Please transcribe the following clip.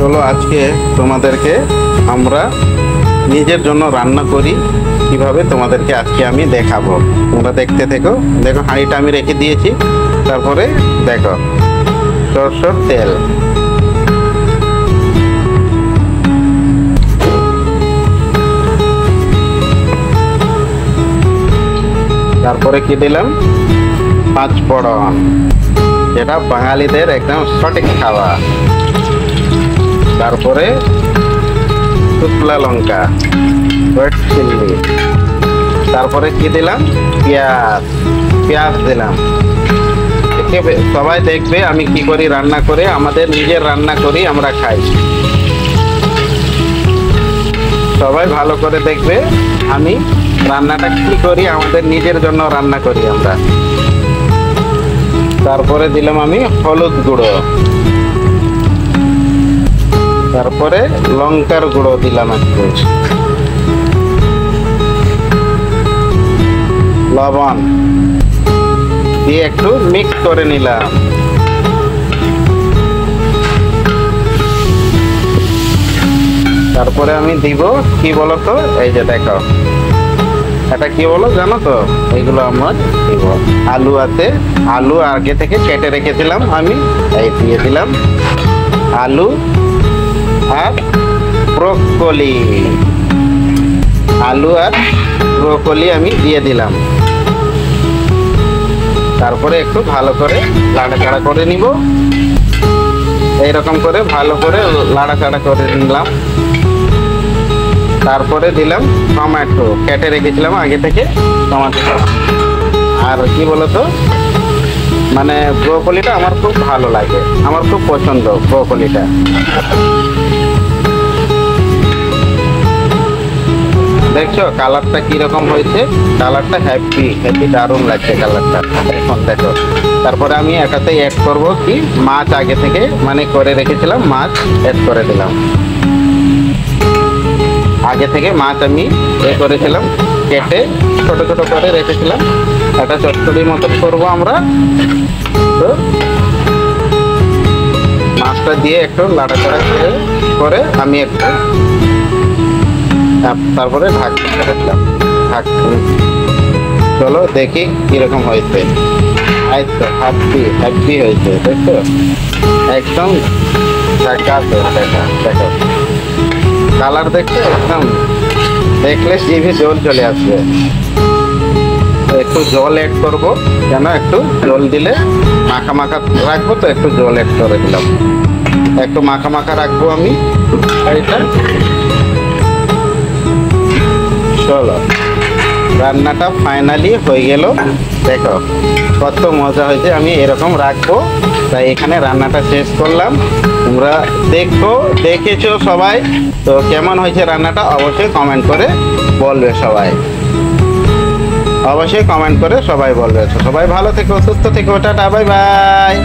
চলো আজকে তোমাদেরকে আমরা নিজের জন্য রান্না করি কিভাবে তোমাদেরকে আজকে আমি দেখাবো। তোমরা দেখতে থেকো। দেখো হাঁড়িটা আমি রেখে দিয়েছি। তারপরে দেখো সরষের তেল, তারপরে কি দিলাম পাঁচ ফোড়ন, যেটা বাঙালিদের একদম সঠিক খাওয়া। তারপরে শুকনা লঙ্কা, রেড চিলি। তারপরে কি দিলাম পেঁয়াজ দিলাম। সবাই দেখবে আমি কি করি রান্না করে, আমাদের নিজের রান্না করি আমরা খাই। সবাই ভালো করে দেখবে আমি রান্নাটা কি করি, আমাদের নিজের জন্য রান্না করি আমরা। তারপরে দিলাম আমি হলুদ গুঁড়ো, তারপরে লঙ্কার গুঁড়ো দিলাম একটু, লবণ দিয়ে একটু মিক্স করে নিলাম। তারপরে আমি দিব কি বলতো, এই যে দেখো এটা কি বলো জানো তো, এইগুলো আমার দিব। আলু আছে, আলু আগে থেকে কেটে রেখেছিলাম আমি, এই দিয়ে দিলাম আলু আর ব্রোকলি। আলু আর ব্রোকলি আমি দিয়ে দিলাম। তারপরে একটু ভালো করে লাড়াচাড়া করে নিব। এইরকম করে ভালো করে লাড়াচাড়া করে নিলাম। তারপরে দিলাম টমেটো, কেটে রেখেছিলাম আগে থেকে টমেটো। আর কি বলতো, মানে ব্রোকলিটা আমার খুব ভালো লাগে, আমার খুব পছন্দ ব্রোকলিটা। দেখছো কালারটা কিরকম হয়েছে, কালারটা হ্যাপি দারুণ লাগছে কালারটা। এখন দেখো তারপরে আমি এটাতে অ্যাড করব কি মাছ, আগে থেকে মানে করে রেখেছিলাম মাছ অ্যাড করে দিলাম। আগে থেকে মাছ আমি করেছিলাম, কেটে ছোট ছোট করে রেখেছিলাম। একটা চচ্চড়ির মতো করবো আমরা। তো মাছটা দিয়ে একটু লাড়াচাড়া করে আমি একটু তারপরে ঢাকনা করে দিলাম। চলো দেখি কিরকম হয়েছে। হ্যাপি হয়েছে, দেখছো একদম দেখো কালার দেখছো, একদম দেখলে জিভে জল চলে আসবে। একটু জল অ্যাড করবো, কেন একটু জল দিলে মাখা মাখা রাখবো, তো একটু জল অ্যাড করে দিলাম। একটু মাখা মাখা রাখবো আমি এটা। চলো রান্নাটা ফাইনালি হয়ে গেল। দেখো কত মজা হয়েছে, আমি এরকম রাখবো। তাই এখানে রান্নাটা শেষ করলাম। তোমরা দেখেছো সবাই, তো কেমন হয়েছে রান্নাটা অবশ্যই কমেন্ট করে বলবে সবাই, অবশ্যই কমেন্ট করে সবাই বলবে। সবাই ভালো থেকো, সুস্থ থেকো, টাটা, বাই বাই।